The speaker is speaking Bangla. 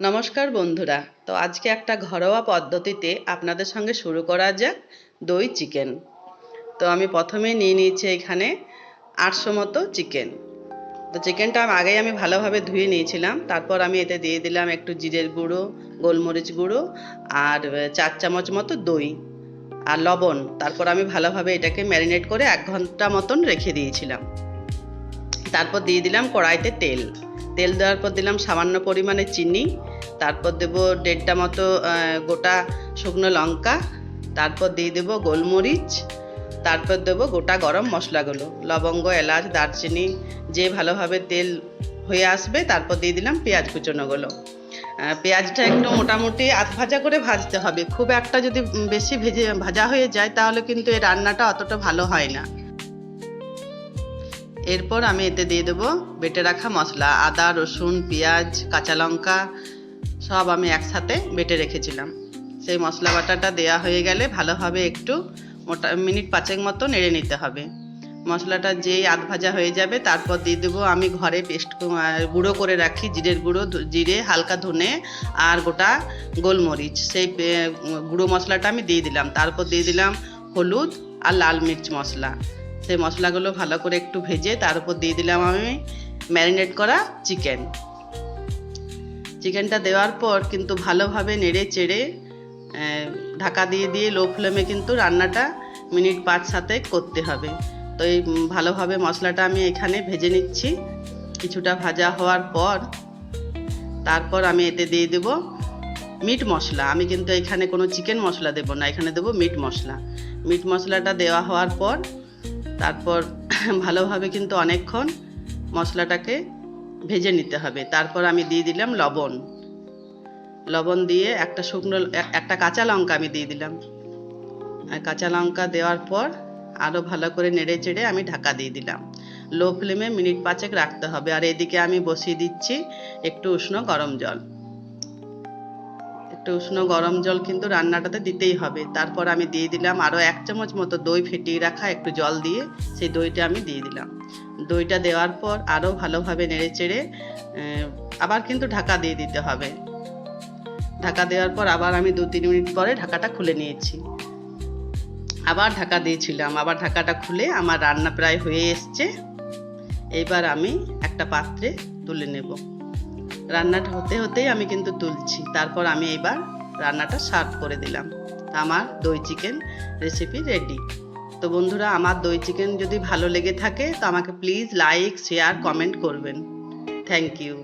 নমস্কার বন্ধুরা। তো আজকে একটা ঘরোয়া পদ্ধতিতে আপনাদের সঙ্গে শুরু করা যাক দই চিকেন। তো আমি প্রথমে নিয়ে নিয়েছি এখানে 800 মতো চিকেন। তো চিকেনটা আগেই আমি ভালোভাবে ধুয়ে নিয়েছিলাম। তারপর আমি এতে দিয়ে দিলাম একটু জিরের গুঁড়ো, গোলমরিচ গুঁড়ো আর 4 চামচ মতো দই আর লবণ। তারপর আমি ভালোভাবে এটাকে ম্যারিনেট করে 1 ঘন্টা মতন রেখে দিয়েছিলাম। তারপর দিয়ে দিলাম কড়াইতে তেল। তেল দেওয়ার পর দিলাম সামান্য পরিমাণে চিনি। তারপর দেব 1.5টা মতো গোটা শুকনো লঙ্কা। তারপর দিয়ে দেব গোলমরিচ। তারপর দেব গোটা গরম মশলাগুলো, লবঙ্গ, এলাচ, দারচিনি। যে ভালোভাবে তেল হয়ে আসবে তারপর দিয়ে দিলাম পেঁয়াজ কুচনোগুলো। পেঁয়াজটা একটু মোটামুটি আধ ভাজা করে ভাজতে হবে। খুব একটা যদি বেশি ভাজা হয়ে যায় তাহলে কিন্তু এই রান্নাটা অতটা ভালো হয় না। এরপর আমি এতে দিয়ে দেবো বেটে রাখা মশলা, আদা, রসুন, পেঁয়াজ, কাঁচা লঙ্কা সব আমি একসাথে বেটে রেখেছিলাম। সেই মশলা বাটাটা দেওয়া হয়ে গেলে ভালোভাবে একটু মিনিট 5 মতো নেড়ে নিতে হবে। মশলাটা যেই আধ ভাজা হয়ে যাবে তারপর দিয়ে দেবো আমি ঘরে পেস্ট গুঁড়ো করে রাখি জিরের গুঁড়ো, জিরে, হালকা ধনে আর গোটা গোলমরিচ। সেই গুঁড়ো মশলাটা আমি দিয়ে দিলাম। তারপর দিয়ে দিলাম হলুদ আর লাল মির্চ মশলা। সেই মশলাগুলো ভালো করে একটু ভেজে তার উপর দিয়ে দিলাম আমি ম্যারিনেট করা চিকেনটা দেওয়ার পর কিন্তু ভালোভাবে নেড়ে চেড়ে ঢাকা দিয়ে দিয়ে লো ফ্লেমে কিন্তু রান্নাটা মিনিট 5-7 করতে হবে। তো এই ভালোভাবে মশলাটা আমি এখানে ভেজে নিচ্ছি। কিছুটা ভাজা হওয়ার পর তারপর আমি এতে দিয়ে দেব মিট মশলা। আমি কিন্তু এখানে কোনো চিকেন মশলা দেব না, এখানে দেব মিট মশলা। মিট মশলাটা দেওয়া হওয়ার পর তারপর ভালোভাবে কিন্তু অনেকক্ষণ মশলাটাকে ভেজে নিতে হবে। তারপর আমি দিয়ে দিলাম লবণ দিয়ে একটা কাঁচা লঙ্কা আমি দিয়ে দিলাম। কাঁচা লঙ্কা দেওয়ার পর আরও ভালো করে নেড়ে চেড়ে আমি ঢাকা দিয়ে দিলাম। লো ফ্লেমে মিনিট 5 রাখতে হবে। আর এদিকে আমি বসিয়ে দিচ্ছি একটু উষ্ণ গরম জল কিন্তু রান্নাটাতে দিতেই হবে। তারপর আমি দিয়ে দিলাম আরও 1 চামচ মতো দই ফেটিয়ে রাখা, একটু জল দিয়ে সেই দইটা আমি দিয়ে দিলাম। দইটা দেওয়ার পর আরও ভালোভাবে নেড়ে চেড়ে আবার কিন্তু ঢাকা দিয়ে দিতে হবে। ঢাকা দেওয়ার পর আবার আমি 2-3 মিনিট পরে ঢাকাটা খুলে নিয়েছি। আবার ঢাকা দিয়েছিলাম, আবার ঢাকাটা খুলে আমার রান্না প্রায় হয়ে এসছে। এইবার আমি একটা পাত্রে তুলে নেব। রান্নাটা হতে হতেই আমি কিন্তু তুলছি। তারপর আমি এবার রান্নাটা সার্ভ করে দিলাম। আমার দই চিকেন রেসিপি রেডি। তো বন্ধুরা, আমার দই চিকেন যদি ভালো লেগে থাকে তো আমাকে প্লিজ লাইক, শেয়ার, কমেন্ট করবেন। Thank you.